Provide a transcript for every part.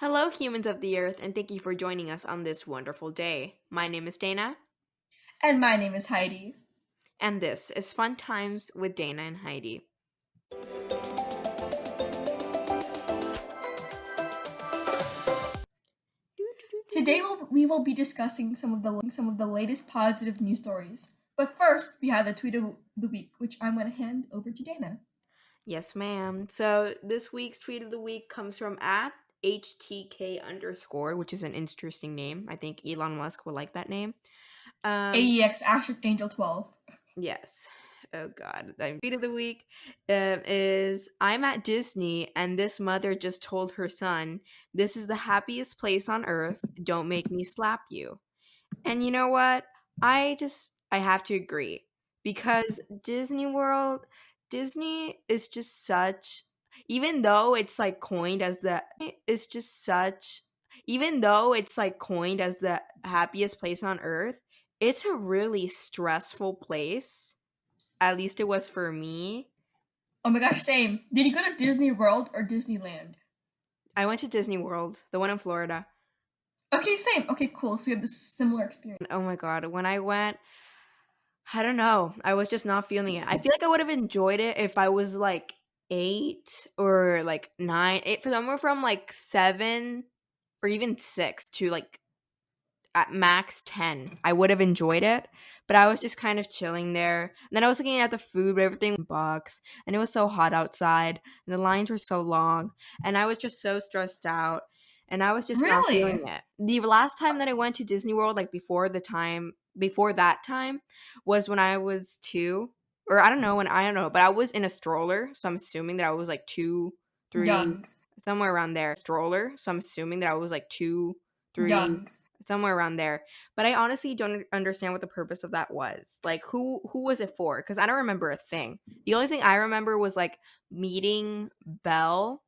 Hello, humans of the earth, and thank you for joining us on this wonderful day. My name is Dana, And my name is Heidi. and this is Fun Times with Dana and Heidi. Today we will be discussing some of the latest positive news stories. But first, we have the tweet of the week, which I'm going to hand over to Dana. Yes, ma'am. So this week's tweet of the week comes from at HTK underscore, which is an interesting name. I think Elon Musk would like that name. AEX Action Angel 12. Yes. Oh God. The tweet of the week is I'm at Disney and this mother just told her son, "This is the happiest place on earth. Don't make me slap you." And you know what? I have to agree because Disney is just such even though it's like coined as the it's just such even though it's like coined as the happiest place on earth, it's a really stressful place. At least it was for me. Oh my gosh, same. Did you go to Disney World or Disneyland? I went to Disney World, the one in Florida. Okay, same. Okay, cool. So we have this similar experience. Oh my god, when I went, I don't know. I was just not feeling it. I feel like I would have enjoyed it if I was like 8 or like 9. It for somewhere from like 7 or even 6 to like at max 10. I would have enjoyed it, but I was just kind of chilling there. And then I was looking at the food, but everything was bucks, and it was so hot outside, and the lines were so long, and I was just so stressed out, and I was just not feeling Really? it. The last time that I went to Disney World, like before that time, was when I was 2, or I don't know, but I was in a stroller, so I'm assuming that I was like 2, 3, Young. somewhere around there. Stroller, so I'm assuming that I was like 2, 3, Young. somewhere around there. But I honestly don't understand what the purpose of that was. Like who was it for? Because I don't remember a thing. The only thing I remember was like meeting Belle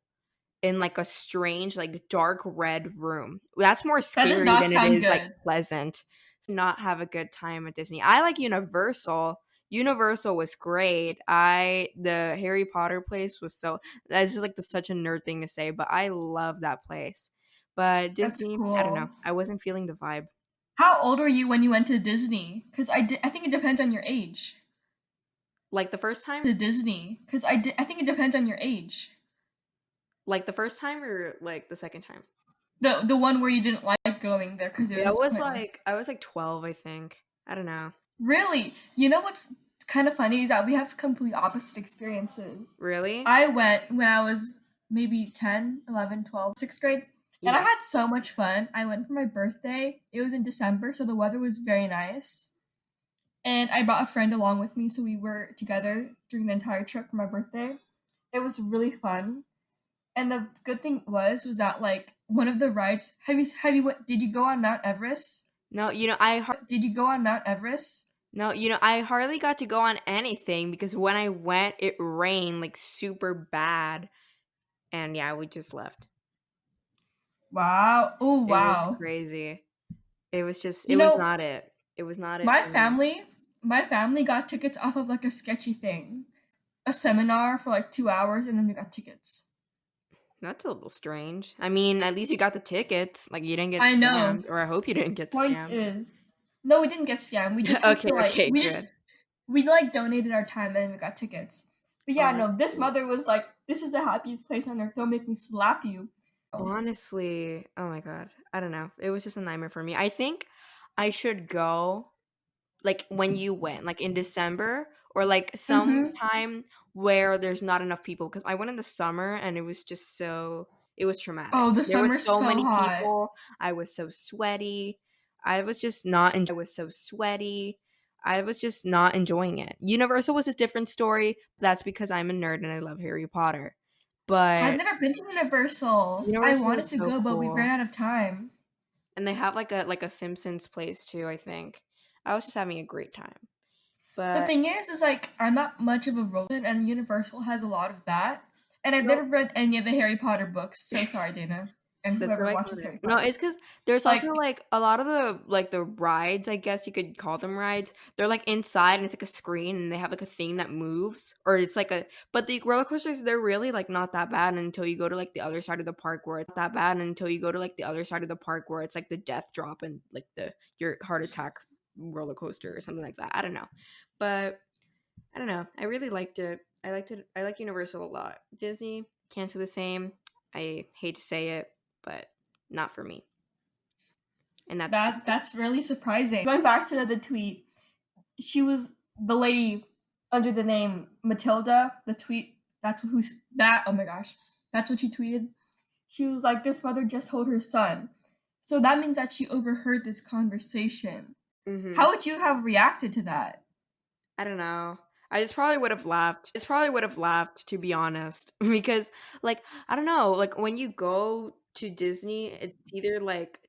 in like a strange, like dark red room. That's more That does scary not than it sound is like good. pleasant. To not have a good time at Disney. I like Universal. Universal was great. The Harry Potter place was so that's just like such a nerd thing to say, but I love that place. But That's Disney, I don't know. cool. I wasn't feeling the vibe. How old were you when you went to Disney? Because I think it depends on your age. Like the first time? To Disney, because I think it depends on your age. Like the first time or like the second time? The one where you didn't like going there because it Yeah, was pointless. I was like 12, I think. I don't know. Really? You know what's kind of funny is that we have complete opposite experiences. Really? I went when I was maybe 10, 11, 12, sixth grade, and I Yeah. had so much fun. I went for my birthday. It was in December, so the weather was very nice. And I brought a friend along with me, so we were together during the entire trip for my birthday. It was really fun. And the good thing was that like one of the rides. Did you go on Mount Everest? No, Did you go on Mount Everest? no, I hardly got to go on anything because when I went, it rained like super bad. And yeah, we just left. Wow! Oh It was wow! crazy. You It was know, not it. It was not it my for me. family, my family got tickets off of like a sketchy thing, a seminar for like 2 hours, and then we got tickets. That's a little strange. I mean, at least you got the tickets. Like you didn't get I know. scammed, or I hope you didn't get Point scammed. is, no, we didn't get scammed. We just had Okay, to like okay, good. we like donated our time and then we got tickets. But Oh, yeah, no, that's this sweet. mother was like, "This is the happiest place on earth. Don't make me slap you." Honestly, oh my god. I don't know. It was just a nightmare for me. I think I should go like when you went, like in December or like Mm-hmm. sometime where there's not enough people because I went in the summer and it was traumatic. Oh, the There were summer's so so many hot. people. I was so sweaty. I was just not enjoying. I was so sweaty. I was just not enjoying it. Universal was a different story. That's because I'm a nerd and I love Harry Potter. I've But never been to Universal. I Universal wanted was to so go, but we cool. ran out of time. And they have like a Simpsons place too, I think. I was just having a great time. The But thing is like I'm not much of a roller person, and Universal has a lot of that. And I've no, never read any of the Harry Potter books, so sorry, Dana. and That's so whoever watches iconic. Harry No, Potter. it's because there's also, Like, like, a lot of the like, the rides, I guess you could call them rides, they're, like, inside and it's, like, a screen and they have, like, a thing that moves or it's, like, a but the roller coasters, they're really, like, not that bad until you go to, like, the other side of the park where it's that bad until you go to, like, the other side of the park where it's, like, the death drop and, like, the your heart attack roller coaster or something like that. I don't know. But I don't know. I really liked it. I like Universal a lot. Disney, can't say the same. I hate to say it, but not for me. And that's that's really surprising. Going back to the tweet, she was the lady under the name Matilda. The tweet, that's who's that. Oh my gosh, that's what she tweeted. She was like, "This mother just told her son." So that means that she overheard this conversation. mhm. How would you have reacted to that? I don't know. I just probably would have laughed. Just probably would have laughed to be honest because like I don't know, like when you go to Disney, it's either like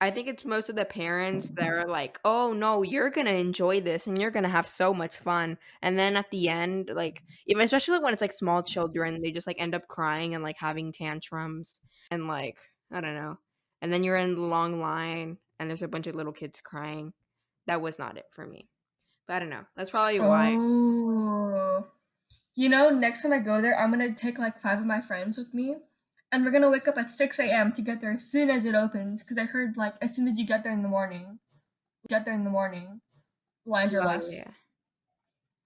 I think it's most of the parents that are like, "Oh no, you're gonna enjoy this and you're gonna have so much fun." And then at the end, like even especially when it's like small children, they just like end up crying and like having tantrums and like I don't know. And then you're in the long line and there's a bunch of little kids crying. That was not it for me. But I don't know. That's probably why. Oh. Next time I go there, I'm gonna take like 5 of my friends with me, and we're gonna wake up at 6 a.m. to get there as soon as it opens. Because I heard like as soon as you get there in the morning, lines are Oh less. yeah.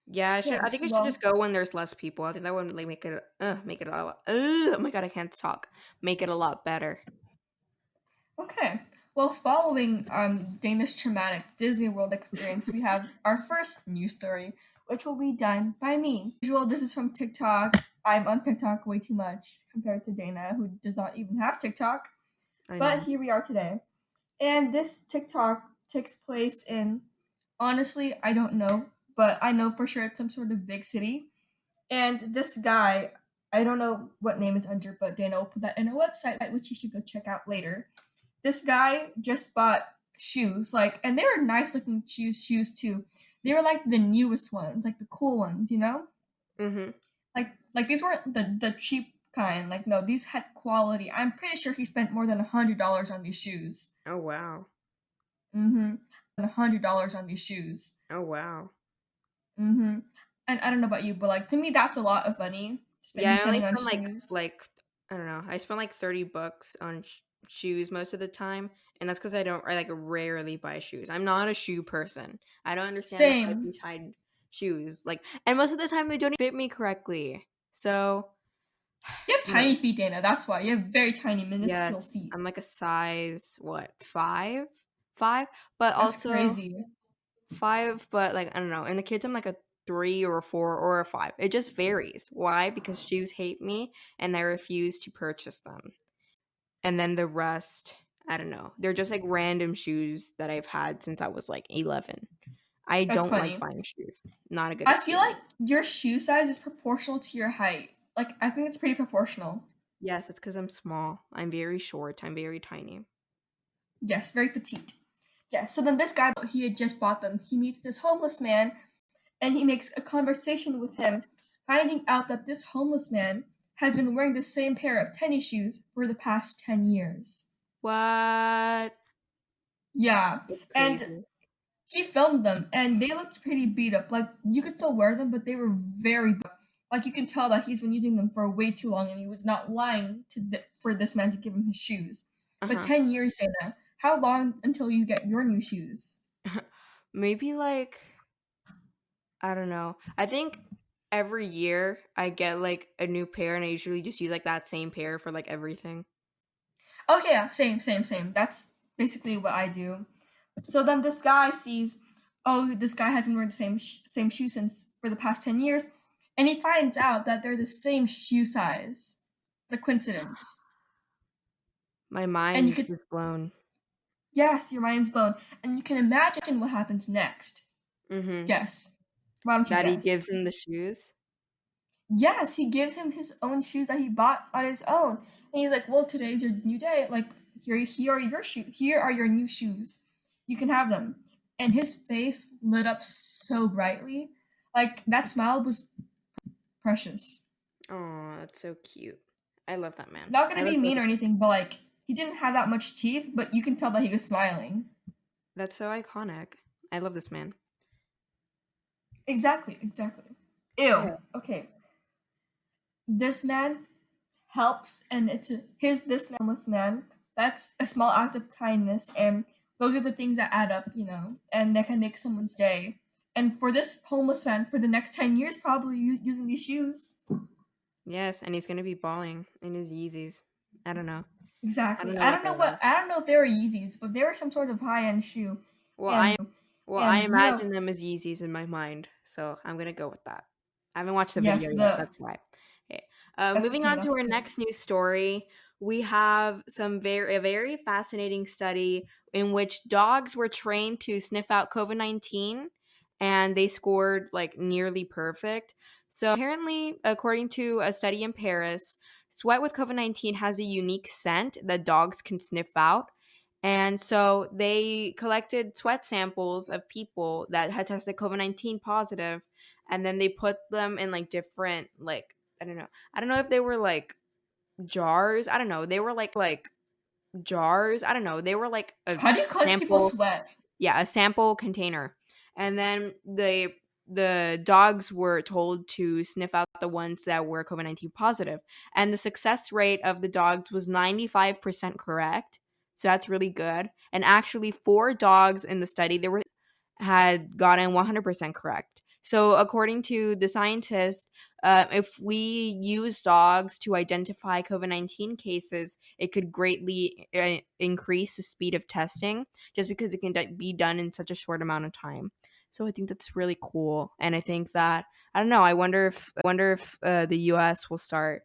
Yeah, I Yes, think I should well, just go when there's less people. I think that would like make it a lot. Oh my god, I can't talk. Make it a lot better. okay. Well, following Dana's traumatic Disney World experience, we have our first news story, which will be done by me. As usual, this is from TikTok. I'm on TikTok way too much compared to Dana, who does not even have TikTok. I But know. here we are today. And this TikTok takes place in, honestly, I don't know, but I know for sure it's some sort of big city. And this guy, I don't know what name it's under, but Dana will put that in a website, which you should go check out later. This guy just bought shoes, like, and they were nice looking shoes too. They were like the newest ones, like the cool ones, you know? Mhm. Like these weren't the cheap kind. Like no, these had quality. I'm pretty sure he spent more than $100 on these shoes. Oh wow. Mm-hmm. $100 on these shoes. Oh wow. Mm-hmm. And I don't know about you, but like to me, that's a lot of money Yeah, he's I only spending on spend shoes. I don't know. I spend like 30 bucks on shoes most of the time, and that's cuz I like rarely buy shoes. I'm not a shoe person. I don't understand the hype Same. behind shoes. Like and most of the time they don't fit me correctly. So, You have I don't tiny know. feet, Dana. That's why you have very tiny, minuscule Yes, feet. I'm like a size what, 5? 5, but That's also crazy. 5, but like I don't know. And the kids I'm like a 3 or a 4 or a 5. It just varies. Why? Because shoes hate me and I refuse to purchase them. And then the rest, I don't know. They're just like random shoes that I've had since I was like 11. I That's don't like funny. buying shoes. Not a good I feel like experience. your shoe size is proportional to your height. Like I think it's pretty proportional. Yes, it's because I'm small. I'm very short. I'm very tiny. Yes, very petite. Yeah. So then this guy, he had just bought them. He meets this homeless man and he makes a conversation with him, finding out that this homeless man has been wearing the same pair of tennis shoes for the past 10 years. What? Yeah. That's And crazy. he filmed them and they looked pretty beat up. Like you could still wear them, but they were very beat up. Like you can tell that he's been using them for way too long and he was not lying for this man to give him his shoes. But Uh-huh. 10 years, Dana, how long until you get your new shoes? Maybe like I don't know. I think every year I get like a new pair and I usually just use like that same pair for like everything. Okay, yeah, same. That's basically what I do. So then this guy sees, oh, this guy has been wearing the same shoe since for the past 10 years, and he finds out that they're the same shoe size. The coincidence. My And you mind could, is blown. yes, your mind's blown. And you can imagine what happens next. Mhm. Guess. Why don't you That he guess? gives him the shoes? Yes, he gives him his own shoes that he bought on his own. And he's like, well, today's your new day. Like, here are your shoes. Here are your new shoes. You can have them. And his face lit up so brightly. Like, that smile was precious. Oh, that's so cute. I love that man. Not I gonna like be both mean or of them. anything, but like, He didn't have that much teeth, but you can tell that he was smiling. That's so iconic. I love this man. Exactly, exactly. Ew. Yeah. Okay. This man helps, and it's his this man, homeless man. That's a small act of kindness, and those are the things that add up, and that can make someone's day. And for this homeless man, for the next 10 years, probably using these shoes. Yes, and he's gonna be balling in his Yeezys. I don't know. I don't Exactly. know what they are. I don't know if they were Yeezys, but they were some sort of high end shoe. Well, And I and imagine them as Yeezys in my mind, so I'm gonna go with that. I haven't watched the yes, video yet. the That's why. Okay. that's Moving okay. on to That's our okay. next news story, we have a very fascinating study in which dogs were trained to sniff out COVID-19, and they scored like nearly perfect. So apparently, according to a study in Paris, sweat with COVID-19 has a unique scent that dogs can sniff out. And so they collected sweat samples of people that had tested COVID-19 positive, and then they put them in like different, like, I don't know. I don't know if they were like jars. I don't know. They were like jars. I don't know. They were like a How do you collect people's sample, sweat? yeah, a sample container. And then the dogs were told to sniff out the ones that were COVID-19 positive. And the success rate of the dogs was 95% correct. So that's really good. And actually, 4 dogs in the study, there were had gotten 100% correct. So, according to the scientists, if we use dogs to identify COVID-19 cases, it could greatly increase the speed of testing just because it can be done in such a short amount of time. So, I think that's really cool. And I think that, I don't know, I wonder if the US will start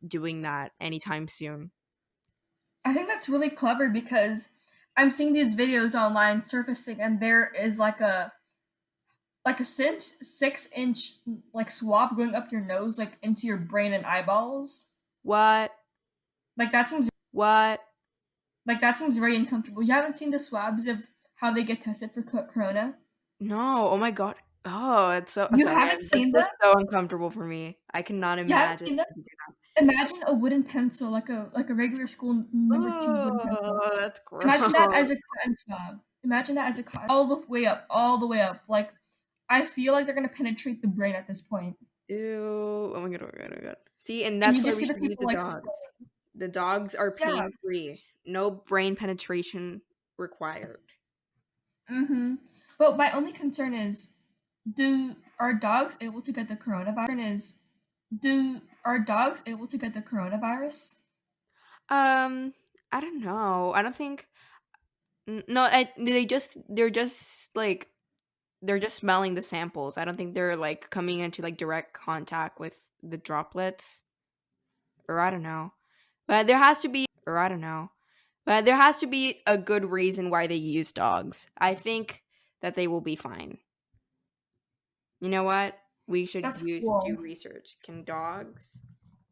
doing that anytime soon. I think that's really clever because I'm seeing these videos online surfacing, and there is like a 6-inch like swab going up your nose, like into your brain and eyeballs. What? Like that seems What? that seems very uncomfortable. You haven't seen the swabs of how they get tested for corona. No, oh my god. Oh, it's so You sorry. haven't That's seen them. just so uncomfortable for me. I cannot You haven't imagine seen them. having to do that. Imagine a wooden pencil, like a regular school number 2 wooden pencil. Oh, that's Imagine that gross. as a cotton swab. Imagine that as a cotton all the way up, all the way up. Like I feel like they're gonna penetrate the brain at this point. Ew. Oh my god, oh my god, oh my god. See, and And that's you why just we see the should use people the like dogs. The dogs are yeah. pain-free. No brain penetration required. Mm-hmm. But my only concern is, do are dogs able to get the coronavirus? Do are dogs able to get the coronavirus? Um, I don't know. I don't think no, they're just smelling the samples. I don't think they're like coming into like direct contact with the droplets, or I don't know. But there has to be, or I don't know. But there has to be a good reason why they use dogs. I think that they will be fine. You know what? We should That's do cool. research. Can dogs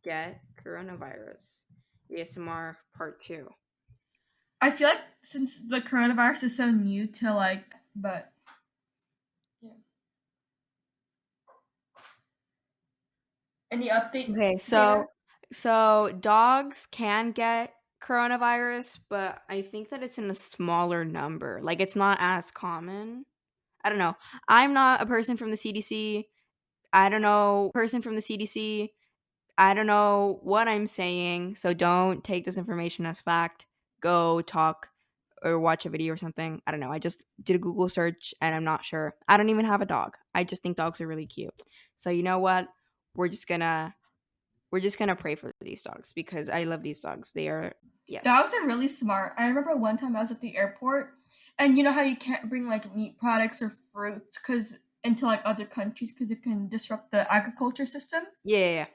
get coronavirus? ASMR part 2. I feel like since the coronavirus is so new to but yeah. Any update Okay, data? so dogs can get coronavirus, but I think that it's in a smaller number. Like it's not as common. I don't know. I'm not a person from the CDC. I don't know person from the CDC. I don't know what I'm saying, so don't take this information as fact. Go talk or watch a video or something. I don't know. I just did a Google search and I'm not sure. I don't even have a dog. I just think dogs are really cute. So you know what? We're just gonna pray for these dogs because I love these dogs. They are yes. Dogs are really smart. I remember one time I was at the airport, and you know how you can't bring like meat products or fruits because into like other countries because it can disrupt the agriculture system. Yeah.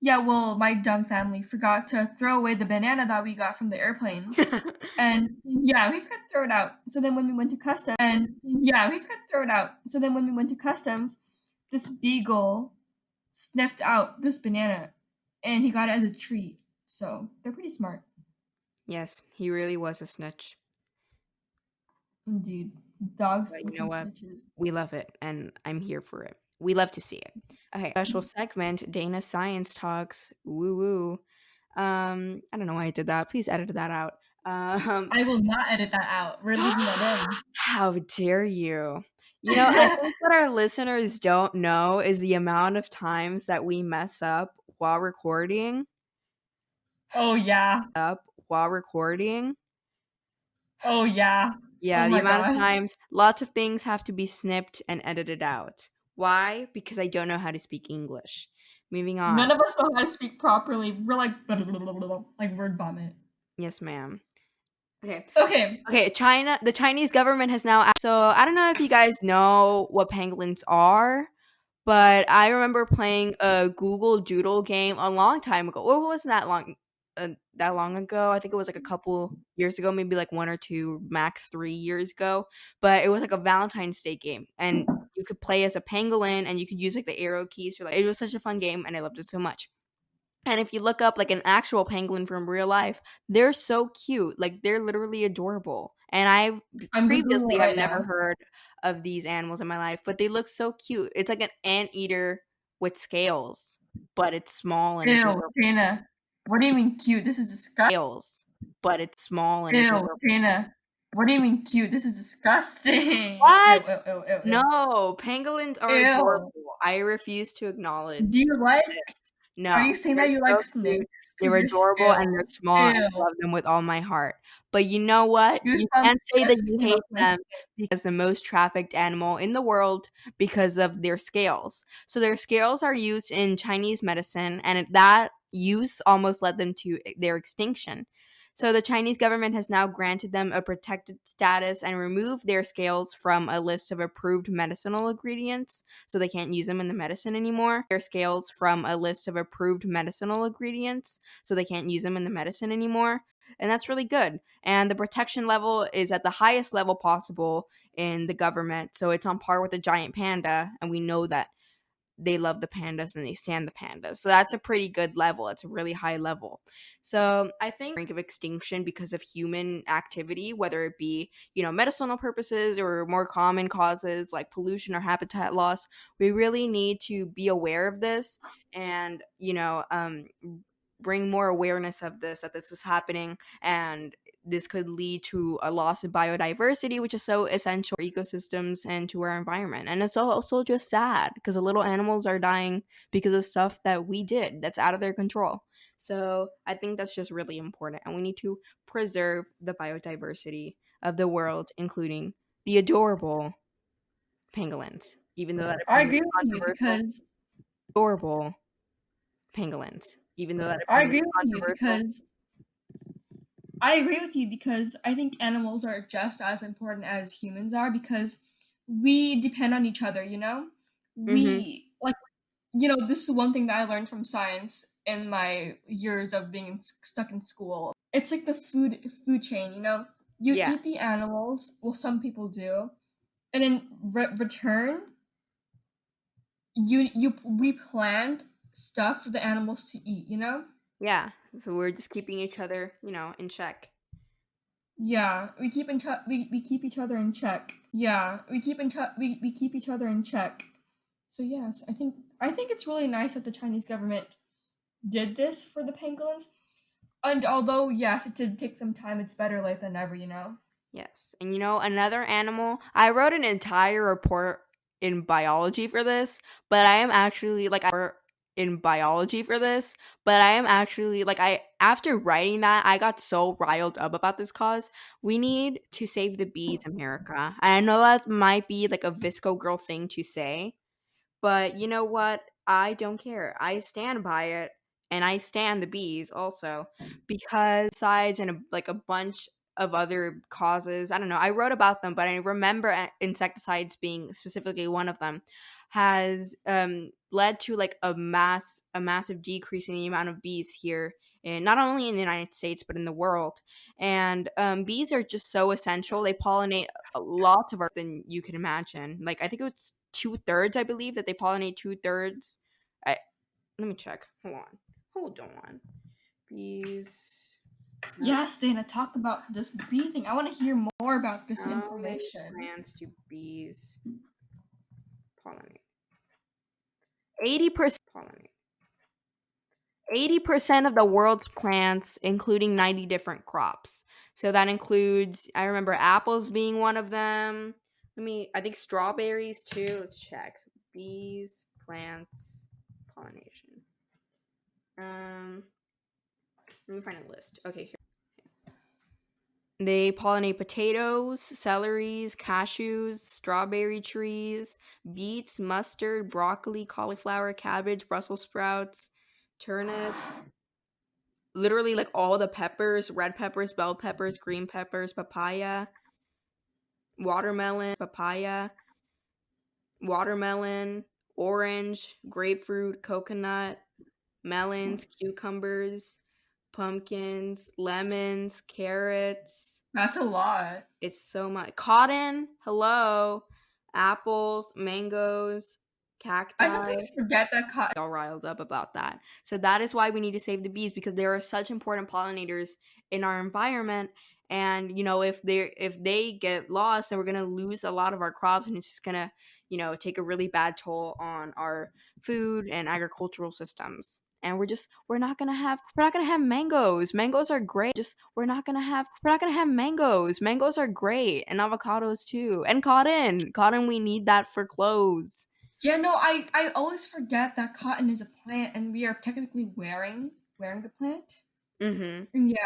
Yeah, well, my dumb family forgot to throw away the banana that we got from the airplane. And yeah, we forgot to throw it out. So then when we went to customs, this beagle sniffed out this banana, and he got it as a treat. So they're pretty smart, Yes, he really was a snitch. indeed. Dogs But you know become what? snitches. We love it and I'm here for it. We love to see it. Okay, special segment, Dana Science Talks. Woo woo. I don't know why I did that. Please edit that out. I will not edit that out. We're leaving that in. How dare you? I think what our listeners don't know is the amount of times that we mess Oh yeah. up while recording. Oh yeah. Oh Yeah, the my amount of gosh. times lots of things have to be snipped and edited out. Why? Because I don't know how to speak English. Moving on. None of us know how to speak properly. We're like like word vomit. Yes, ma'am. Okay. Okay. Okay, the Chinese government has now so I don't know if you guys know what pangolins are, but I remember playing a Google Doodle game a long time ago. Well, it wasn't that long ago. I think it was like a couple years ago, maybe like 1 or 2, max 3 years ago. But it was like a Valentine's Day game, and you could play as a pangolin, and you could use like the arrow keys. It was such a fun game, and I loved it so much. And if you look up like an actual pangolin from real life, they're so cute. Like they're literally adorable. And I I'm Googling it previously have right never now. heard of these animals in my life, but they look so cute. It's like an anteater with scales, but it's small and Ew, adorable. Dana. What do you mean cute? This is disgusting. Scales, but it's small and Ew, adorable. Dana. What do you mean cute? This is disgusting. Ew, What? ew, ew, ew, ew. No, pangolins are Ew. adorable. I refuse to Do acknowledge you like this. Are No, you saying they're that you so like cute. snakes? They're Because adorable and they're small. I ew. love them with all my heart. But you know what? You Goosebumps can't say that just you came hate up my them skin. because the most trafficked animal in the world because of their scales. So their scales are used in Chinese medicine, and that use almost led them to their extinction. So the Chinese government has now granted them a protected status and removed their scales from a list of approved medicinal ingredients, so they can't use them in the medicine anymore. Their scales from a list of approved medicinal ingredients, so they can't use them in the medicine anymore. And that's really good. And the protection level is at the highest level possible in the government. So it's on par with a giant panda. And we know that they love the pandas and they stand the pandas. So that's a pretty good level. It's a really high level. So I think brink of extinction because of human activity, whether it be, medicinal purposes or more common causes like pollution or habitat loss. We really need to be aware of this and, bring more awareness of this, that this is happening, and this could lead to a loss of biodiversity, which is so essential for ecosystems and to our environment. And it's also just sad because the little animals are dying because of stuff that we did that's out of their control. So I think that's just really important. And we need to preserve the biodiversity of the world, including the adorable pangolins, even though that I opinion agree is with you controversial. because Adorable pangolins, even though that I opinion agree is with you controversial. because I agree with you because I think animals are just as important as humans are because we depend on each other, you know? Mm-hmm. We like this is one thing that I learned from science in my years of being stuck in school. It's like the food chain, you know? You Yeah. eat the animals, well some people do, and in return, we plant stuff for the animals to eat, you know? Yeah. So we're just keeping each other, in check. Yeah, we keep in touch. We keep each other in check. Yeah, we keep in touch. We keep each other in check. So yes, I think it's really nice that the Chinese government did this for the pangolins. And although yes, it did take them time, it's better late than never. You know. Yes. And another animal, I wrote an entire report in biology for this, but I am actually like in biology for this, but I am actually like I after writing that, I got so riled up about this cause. We need to save the bees, America. And I know that might be like a Visco girl thing to say, but you know what? I don't care. I stand by it, and I stand the bees also because besides and like a bunch of other causes. I don't know. I wrote about them, but I remember insecticides being specifically one of them has led to like a massive decrease in the amount of bees here in not only in the United States but in the world. And bees are just so essential. They pollinate lots of our than you can imagine. Like I think it's 2/3, I believe, that they pollinate 2/3. Let me check. Hold on. Bees. Yes, Dana, talk about this bee thing. I want to hear more about this How many information. plants do bees pollinate? 80% pollinate. 80% of the world's plants, including 90 different crops. So that includes, I remember apples being one of them. I think strawberries too. Let's check. Bees, plants, pollination. Um, Let me find a list. Okay, here. They pollinate potatoes, celeries, cashews, strawberry trees, beets, mustard, broccoli, cauliflower, cabbage, Brussels sprouts, turnip, literally like all the peppers, red peppers, bell peppers, green peppers, papaya, watermelon, orange, grapefruit, coconut, melons, cucumbers, pumpkins, lemons, carrots. That's a lot. It's so much. Cotton, hello, apples, mangoes, I cacti. sometimes forget that All riled up about that. So that is why we need to save the bees, because they are such important pollinators in our environment. And if they get lost, then we're gonna lose a lot of our crops, and it's just gonna take a really bad toll on our food and agricultural systems. And we're not gonna have mangoes. Mangoes are great. Just we're not gonna have mangoes. Mangoes are great, and avocados too, and cotton. Cotton, we need that for clothes. Yeah, no, I always forget that cotton is a plant and we are technically wearing the plant. Mm-hmm. Yeah.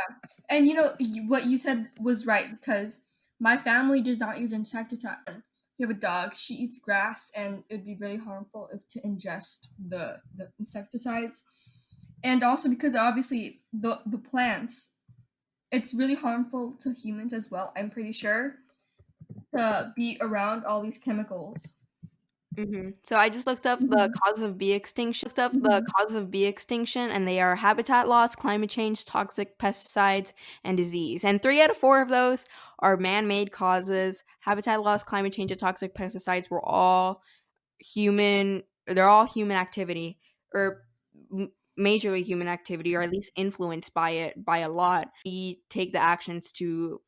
And what you said was right because my family does not use insecticide. We have a dog, she eats grass and it would be really harmful if to ingest the insecticides. And also because obviously the plants, it's really harmful to humans as well, I'm pretty sure, to be around all these chemicals. So I just looked up the Mhm. causes of bee extinction. Mhm. And they are habitat loss, climate change, toxic pesticides, and disease. And 3 out of 4 of those are man-made causes. Habitat loss, climate change, and toxic pesticides were all human. They're all human activity, or majorly human activity, or at least influenced by it by a lot. We take the actions to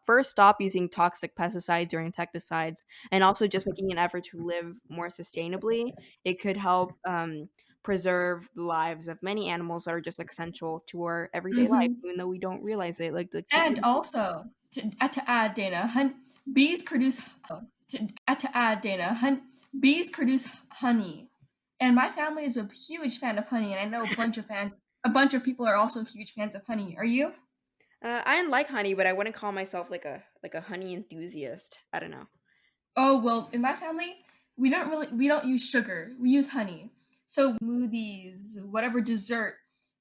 first stop using toxic pesticides or insecticides, and also just making an effort to live more sustainably. It could help preserve the lives of many animals that are just essential to our everyday life, Mhm. even though we don't realize it, like the And chicken. also, to add, Dana, bees produce to add, Dana, bees produce honey, and my family is a huge fan of honey, and I know a bunch of people are also huge fans of honey. Are you? I like honey, but I wouldn't call myself like a honey enthusiast. I don't know. Oh well, in my family, we don't use sugar. We use honey. So smoothies, whatever dessert,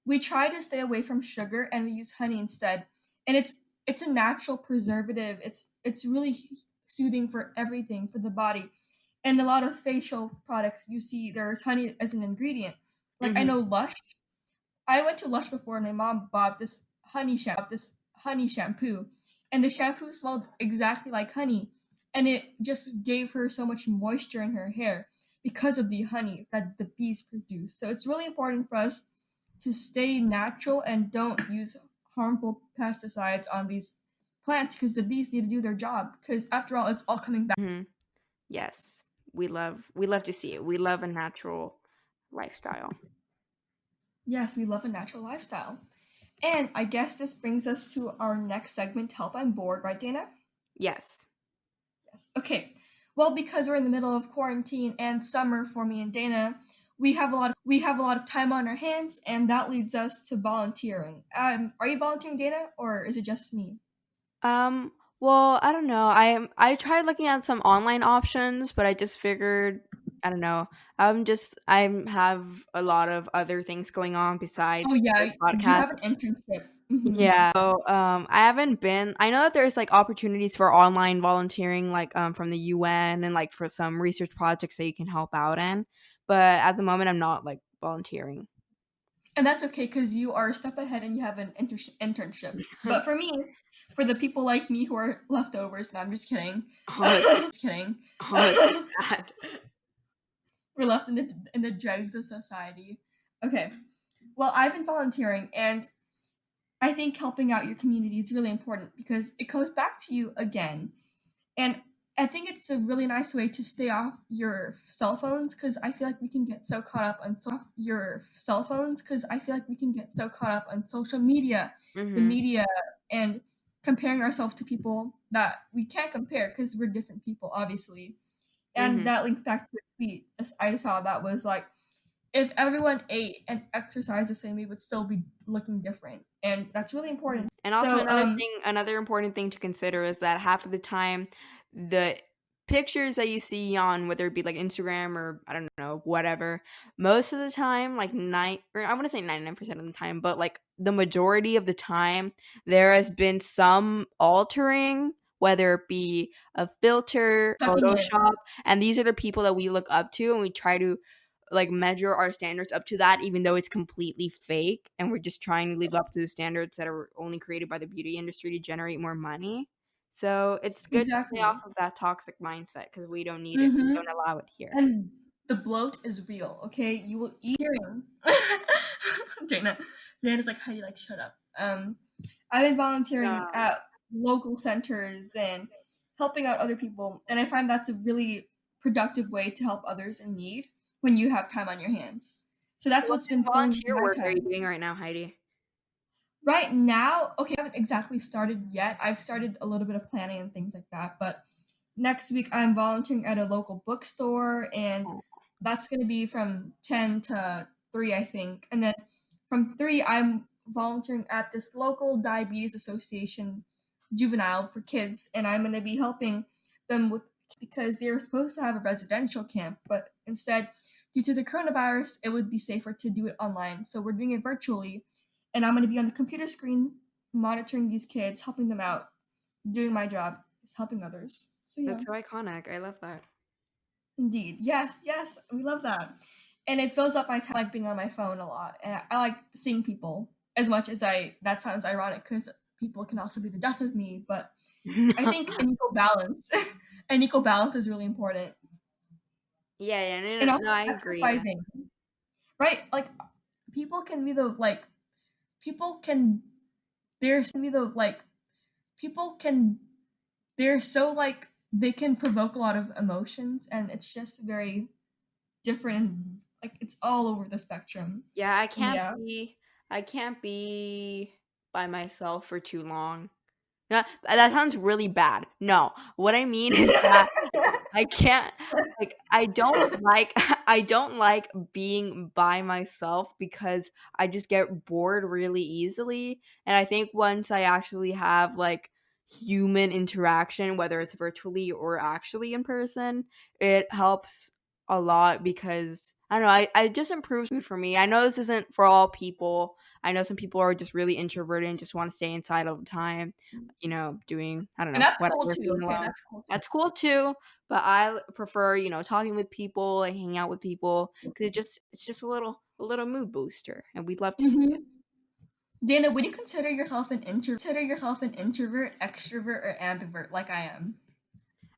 we try to stay away from sugar and we use honey instead. And it's a natural preservative. It's really soothing for everything for the body. And a lot of facial products you see there's honey as an ingredient. Like I Hmm. know Lush, I went to Lush before and my mom bought this honey shampoo. And the shampoo smelled exactly like honey. And it just gave her so much moisture in her hair because of the honey that the bees produce. So it's really important for us to stay natural and don't use harmful pesticides on these plants because the bees need to do their job. Because after all, it's all coming back. Hmm. Yes, we love to see it. We love a natural lifestyle. Yes, we love a natural lifestyle. And I guess this brings us to our next segment, Help I'm Bored, right, Dana? Yes. Yes. Okay. Well, because we're in the middle of quarantine and summer for me and Dana, we have a lot of time on our hands, and that leads us to volunteering. Are you volunteering, Dana, or is it just me? Um, well, I don't know. I tried looking at some online options, but I just figured, I don't know. I have a lot of other things going on Oh besides this yeah, you podcast. have an internship. Hmm. Yeah. So, I haven't been. I know that there's like opportunities for online volunteering, like from the UN, and like for some research projects that you can help out in. But at the moment, I'm not like volunteering. And that's okay because you are a step ahead and you have an internship. But for me, for the people like me who are leftovers, no, I'm just kidding. Oh, that's Just kidding. oh, that's so sad. We're left in the dregs of society. Okay. Well, I've been volunteering, and I think helping out your community is really important because it comes back to you again. And I think it's a really nice way to stay off your cell phones because I feel like we can get so caught up on social media, the Mhm. media, and comparing ourselves to people that we can't compare because we're different people, obviously. And Mhm. that links back to a tweet I saw that was like, if everyone ate and exercised the same, we would still be looking different, and that's really important. And also So, another important thing to consider is that half of the time, the pictures that you see on whether it be like Instagram or I don't know, whatever, most of the time, like or I want to say 99% of the time, but like the majority of the time, there has been some altering, whether it be a filter, sucking in. Photoshop, and these are the people that we look up to and we try to like measure our standards up to that even though it's completely fake and we're just trying to live up to the standards that are only created by the beauty industry to generate more money. So it's good to stay off Exactly. of that toxic mindset because we don't need it. We Mhm. don't allow it here. And the bloat is real, okay? You will eat hearing. Dana. Dana's like, Heidi, like, shut up. I've been volunteering No. at local centers and helping out other people, and I find that's a really productive way to help others in need when you have time on your hands. So So that's what what's kind been of filling volunteer my work are you time. doing right now, Heidi? Right now, okay, I haven't exactly started yet. I've started a little bit of planning and things like that, but next week I'm volunteering at a local bookstore, and Oh, that's going to be from 10 to 3, I think. And then from 3 I'm volunteering at this local diabetes association juvenile for kids, and I'm going to be helping them with because they were supposed to have a residential camp, but instead, due to the coronavirus, it would be safer to do it online. So we're doing it virtually, and I'm going to be on the computer screen monitoring these kids, helping them out, doing my job is helping others. So yeah, that's so iconic. I love that. indeed, yes, yes, we love that, and it fills up my time. I like being on my phone a lot, and I like seeing people as much as I. That sounds ironic because people can also be the death of me, but I think an equal balance, an equal balance is really important, Yeah, yeah, and no, also I agree. exercising, right? Like people can be the like people can there's be the like people can they're so like they can provoke a lot of emotions, and it's just very different and like it's all over the spectrum. Yeah, And yeah. I can't be by myself for too long. That sounds really bad. No, what I mean is that I can't like I don't like I don't like being by myself because I just get bored really easily, and I think once I actually have like human interaction, whether it's virtually or actually in person, it helps a lot because I don't know, I it just improves mood for me. I know this isn't for all people. I know some people are just really introverted and just want to stay inside all the time, doing I don't And know, that's cool whatever, too, being okay? alone. That's cool too. That's cool too, but I prefer, talking with people and hanging out with people because it's just a little mood booster, and we'd love to see it. Mhm. Dana, would you consider yourself an introvert, extrovert, or ambivert like I am?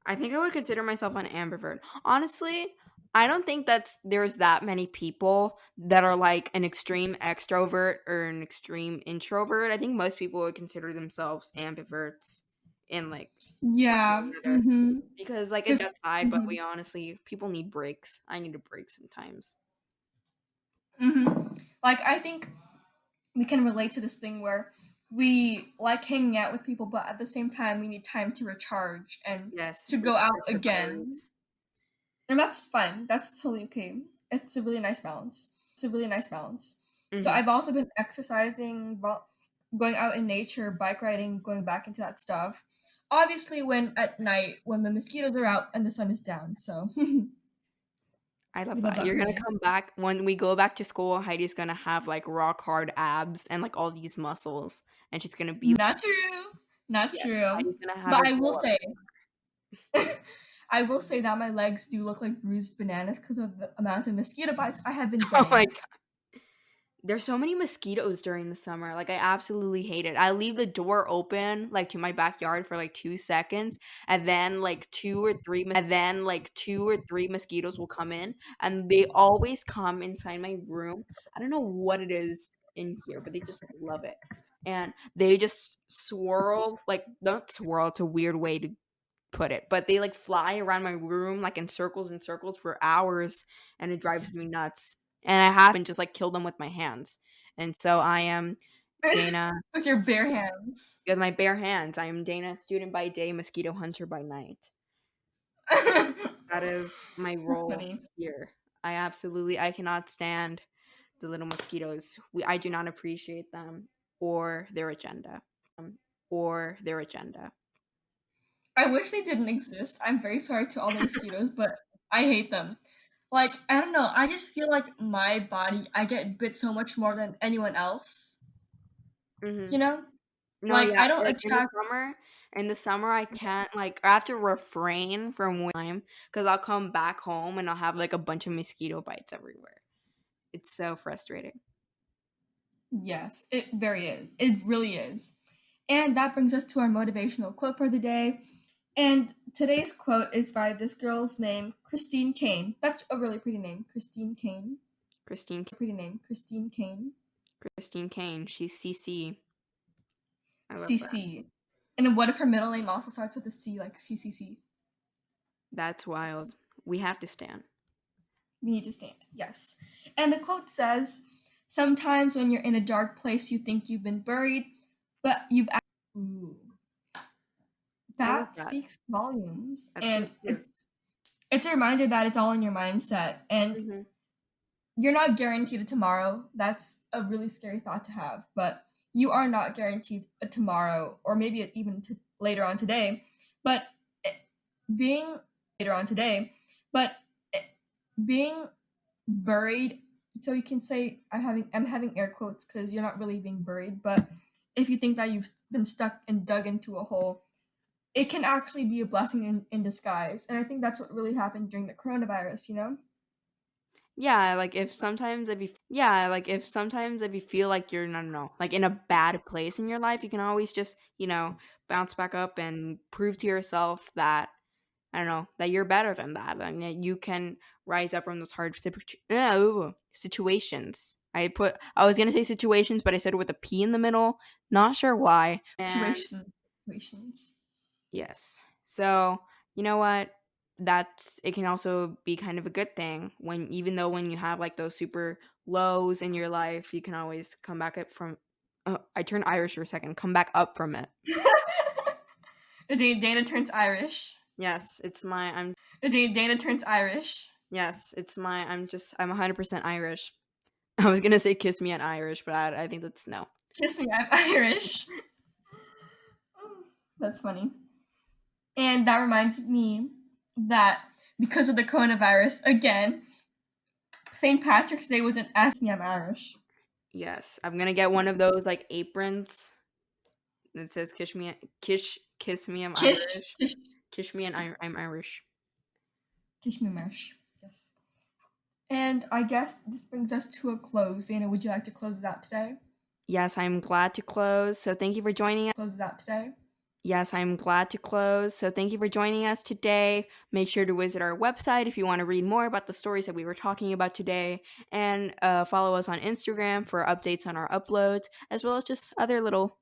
I think I would consider myself an ambivert. Honestly, I don't think there's that many people that are like an extreme extrovert or an extreme introvert. I think most people would consider themselves ambiverts in like one way Yeah. or another Mhm. because like it's 'Cause outside, but we mhm. honestly people need breaks. I need a break sometimes. Mhm. Like I think we can relate to this thing where we like hanging out with people, but at the same time we need time to recharge and Yes, to go out recharge your again. batteries. And that's fine. That's totally okay. It's a really nice balance. So Mhm. I've also been exercising, going out in nature, bike riding, going back into that stuff. Obviously, when at night, when the mosquitoes are out and the sun is down. So we I love love that. that You're for gonna me. come back when we go back to school, Heidi's gonna have, like, rock hard abs and, like, all these muscles, and she's gonna be Not true. Not yes, true. Heidi's gonna have But a I will glow up. say, I will say that my legs do look like bruised bananas because of the amount of mosquito bites I have been Oh my getting. god. ThereThere's so many mosquitoes during the summer, like, I absolutely hate it. I leave the door open, like, to my backyard for, like, 2 seconds, and then, like, 2 or 3 mosquitoes will come in, and they always come inside my room. I don't know what it is in here, but they just love it, and they just swirl, like not swirl, it's a weird way to put it, but they, like, fly around my room, like, in circles and circles for hours, and it drives me nuts, and I have and just, like, kill them with my hands, and so I am Dana With your s bare hands. with my bare hands. I am Dana, student by day, mosquito hunter by night. That is my That's role funny. here. I cannot stand the little mosquitoes. I do not appreciate them or their agenda, or their agenda. I wish they didn't exist. I'm very sorry to all the mosquitoes, but I hate them. Like, I don't know, I just feel like my body, I get bit so much more than anyone else, you Mhm. know? No, Like, yeah, I don't like, attract. in the summer, I can't, like, I have to refrain from time because 'cause I'll come back home and I'll have, like, a bunch of mosquito bites everywhere. It's so frustrating. Yes, it very is. It really is. And that brings us to our motivational quote for the day. And today's quote is by this girl's name, Christine Kane. That's a really pretty name, Christine Kane. Christine Pretty name, Christine Kane. Christine Kane, she's CC. I love that. CC. And what if her middle name also starts with a C, like CCC? That's wild. We have to stand. We need to stand. Yes. And the quote says, sometimes when you're in a dark place, you think you've been buried, but you've. Ooh. I love That that. speaks volumes. That's so And true. it's a reminder that it's all in your mindset. And Mhm. you're not guaranteed a tomorrow. That's a really scary thought to have. But you are not guaranteed a tomorrow, or maybe even later on today. But it, being later on today, but it, being buried, so you can say I'm having air quotes because you're not really being buried, but if you think that you've been stuck and dug into a hole, it can actually be a blessing in disguise. And I think that's what really happened during the coronavirus, you know? Like, if sometimes if you feel like you're, I don't know, like, in a bad place in your life, you can always just, bounce back up and prove to yourself that, I don't know, that you're better than that, and that you can rise up from those hard situations. I was gonna say situations, but I said it with a P in the middle. Not sure why. And Situations. yes. So, you know what? It can also be kind of a good thing even though when you have like those super lows in your life, you can always come back up from. Oh, I turned Irish for a second. Come back up from it. Dana turns Irish. Yes, Dana turns Irish. yes, I'm 100% Irish. I was gonna say kiss me in Irish, but I think that's no. Kiss me, I'm Irish. Oh, that's funny. And that reminds me that because of the coronavirus, again, St. Patrick's Day wasn't as me, I'm Irish. Yes, I'm gonna get one of those like aprons that says kiss me, I'm Kish, Irish. kish, Kiss me and I'm Irish. kish me, Marsh. Yes. And I guess this brings us to a close. Dana, would you like to close it out today? Yes, I'm glad to close. So thank you for joining us. Close it out today. Yes, I'm glad to close. So thank you for joining us today. Make sure to visit our website if you want to read more about the stories that we were talking about today, and follow us on Instagram for updates on our uploads, as well as just other little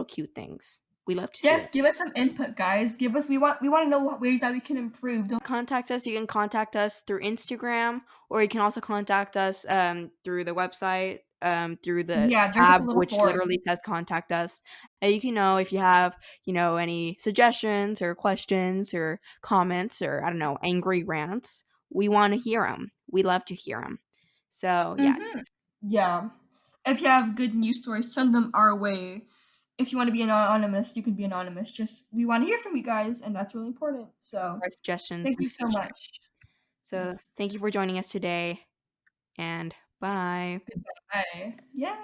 cute things. We love to see Yes, it. give us some input, guys. Give us. We want to know what ways that we can improve. Don't. Contact us. You can contact us through Instagram, or you can also contact us through the website, through the Yeah, there's like tab a little which form. literally says contact us. You can know if you have, any suggestions or questions or comments or, I don't know, angry rants. We want to hear them. We love to hear them. So yeah. Mm-hmm. Yeah. If you have good news stories, send them our way. If you want to be anonymous, you can be anonymous. Just we want to hear from you guys, and that's really important. So Our suggestions thank and you so suggestions. much. So Yes. thank you for joining us today, and bye. Goodbye. Yay.